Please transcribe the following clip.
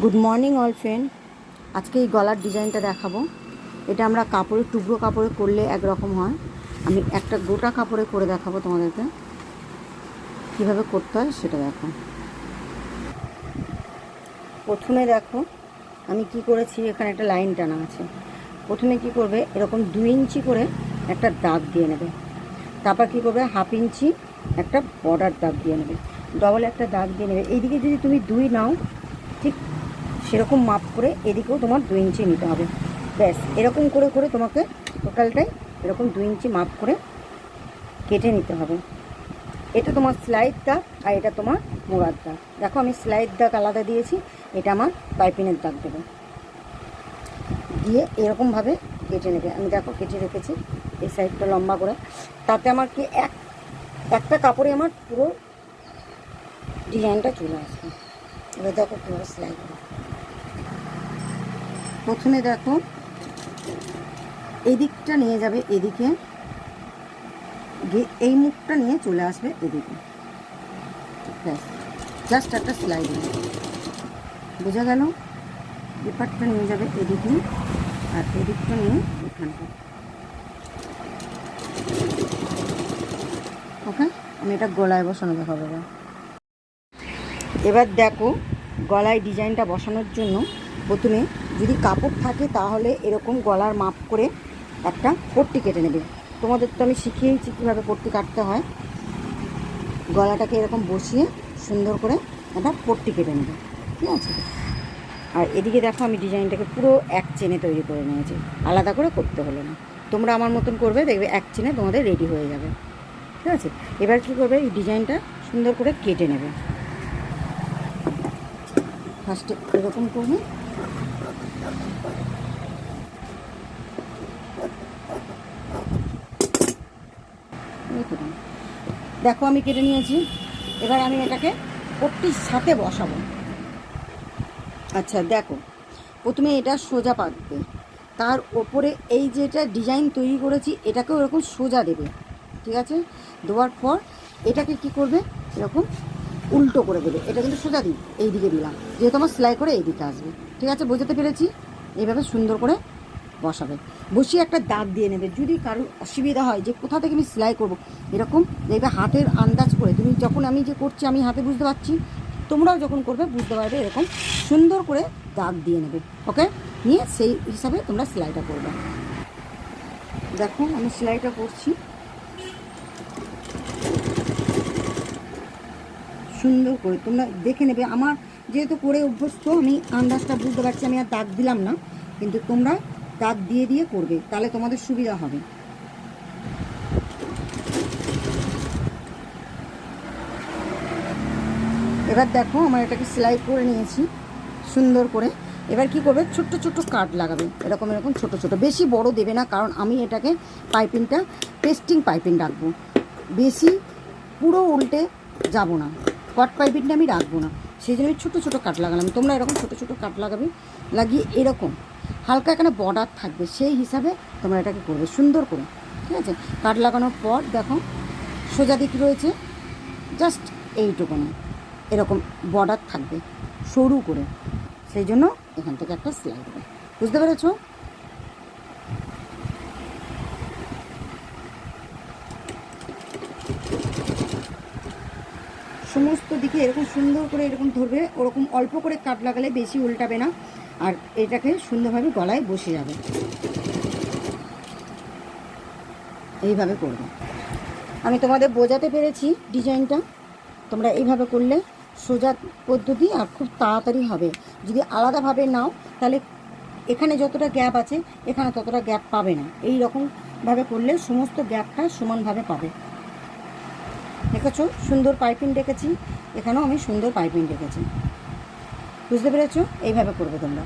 Good morning all friend. আজকে এই গলার ডিজাইনটা দেখাবো। এটা আমরা কাপড়ের টুকরো কাপড়ে করলে একরকম হয়, আমি একটা গোটা কাপড়ে করে দেখাবো তোমাদেরকে কীভাবে করতে হয় সেটা দেখো। প্রথমে দেখো আমি কি করেছি, এখানে একটা লাইন টানা আছে। প্রথমে কি করবে, এরকম 2 ইঞ্চি করে একটা দাগ দিয়ে নেবে। তারপর কি করবে, 1/2 ইঞ্চি একটা বর্ডার দাগ দিয়ে নেবে, ডবল একটা দাগ দিয়ে নেবে। এইদিকে যদি তুমি 2 নাও, ঠিক সেরকম মাপ করে এদিকেও তোমার 2 ইঞ্চি নিতে হবে। ব্যাস এরকম করে করে তোমাকে টোটালটাই এরকম 2 ইঞ্চি মাপ করে কেটে নিতে হবে। এটা তোমার স্লাইড দাগ আর এটা তোমার মোড়ার দাগ। দেখো আমি স্লাইড দাগ আলাদা দিয়েছি, এটা আমার পাইপিনের দাগ দেবো। দিয়ে এরকমভাবে কেটে নেবে। আমি দেখো কেটে রেখেছি এই সাইডটা লম্বা করে। তাতে আমার কি একটা কাপড়ে আমার পুরো ডিজাইনটা চলে আসবে। এবার দেখো কীভাবে সেলাই করো। প্রথমে দেখো এই দিকটা নিয়ে যাবে এদিকে, এই মুখটা নিয়ে চলে আসবে এদিকে। ব্যাস জাস্ট একটা সেলাই দেবে, বোঝা গেল? পেপারটা নিয়ে যাবে এদিকে আর এদিকটা নিয়ে এখানটা। ওকে, আমি এটা গলায় বসানো দেখাবো। এবার দেখো গলায় ডিজাইনটা বসানোর জন্য প্রথমে যদি কাপড় থাকে তাহলে এরকম গলার মাপ করে একটা পট্টি কেটে নেবে। তোমাদের তো আমি শিখিয়েছি কীভাবে পট্টি কাটতে হয়। গলাটাকে এরকম বসিয়ে সুন্দর করে একটা পট্টি কেটে নেবে, ঠিক আছে? আর এদিকে দেখো আমি ডিজাইনটাকে পুরো এক চেনে তৈরি করে নিয়েছি, আলাদা করে করতে হলো না। তোমরা আমার মতন করবে, দেখবে এক চেনে তোমাদের রেডি হয়ে যাবে, ঠিক আছে? এবার কী করবে, এই ডিজাইনটা সুন্দর করে কেটে নেবে। ফার্স্টে এরকম করবে, দেখো আমি কেটে নিয়েছি। এবার আমি এটাকে পট্টির সাথে বসাবো। আচ্ছা দেখো, প্রথমে এটা সোজা পাতবে, তার ওপরে এই যেটা ডিজাইন তৈরি করেছি এটাকেও এরকম সোজা দেবে, ঠিক আছে? দেওয়ার পর এটাকে কি করবে, এরকম উল্টো করে দেবে। এটা কিন্তু সোজা দিই, এই দিকে দিলাম, যেহেতু আমার সেলাই করে এই দিকে আসবে, ঠিক আছে? বোঝাতে পেরেছি? এইভাবে সুন্দর করে বসাবে, বসিয়ে একটা দাগ দিয়ে নেবে। যদি কারোর অসুবিধা হয় যে কোথা থেকে আমি সেলাই করব, এরকম দেখবে হাতের আন্দাজ করে তুমি যখন আমি যে করছি আমি হাতে বুঝতে পারছি, তোমরাও যখন করবে বুঝতে পারবে। এরকম সুন্দর করে দাগ দিয়ে নেবে, ওকে? নিয়ে সেই হিসাবে তোমরা সেলাইটা করবে। দেখো আমি সেলাইটা করছি সুন্দর করে, তোমরা দেখে নেবে। আমার যেহেতু করে অভ্যস্ত, আমি আন্দাজটা বুঝতে পারছি, আমি আর দাগ দিলাম না, কিন্তু তোমরা দাগ দিয়ে দিয়ে করবে, তাহলে তোমাদের সুবিধা হবে। এবার দেখো আমার এটাকে সেলাই করে নিয়েছি সুন্দর করে। এবার কি করবে, ছোট্ট ছোট্ট কাট লাগাবে, এরকম এরকম ছোট ছোট, বেশি বড় দেবে না, কারণ আমি এটাকে পাইপিংটা পেস্টিং পাইপিং রাখবো, বেশি পুরো উল্টে যাব না, কট পাইপিংটা আমি রাখবো না, সেই জন্য ছোটো ছোটো কাট লাগালাম। তোমরা এরকম ছোটো ছোটো কাট লাগাবে, লাগিয়ে এরকম হালকা এখানে বর্ডার থাকবে, সেই হিসাবে তোমরা এটাকে করবে সুন্দর করে, ঠিক আছে? কাট লাগানোর পর দেখো সোজা দিক রয়েছে, জাস্ট এইটুকুনি এরকম বর্ডার থাকবে সরু করে, সেই জন্য এখান থেকে একটা সেলাই দেবে। বুঝতে পেরেছ? সমস্ত দিকে এরকম সুন্দর করে এরকম ধরবে, ওরকম অল্প করে কাট লাগালে বেশি উল্টাবে না, আর এটাকে সুন্দরভাবে গলায় বসে যাবে। এইভাবে করবে। আমি তোমাদের বোঝাতে পেরেছি ডিজাইনটা। তোমরা এইভাবে করলে সোজা পদ্ধতি আর খুব তাড়াতাড়ি হবে। যদি আলাদাভাবে নাও তাহলে এখানে যতটা গ্যাপ আছে এখানে ততটা গ্যাপ পাবে না। এই রকমভাবে করলে সমস্ত গ্যাপটা সমানভাবে পাবে। দেখেছো সুন্দর পাইপিং রেখেছি, এখানেও আমি সুন্দর পাইপিং রেখেছি। বুঝতে পেরেছো? এইভাবে করবে তোমরা।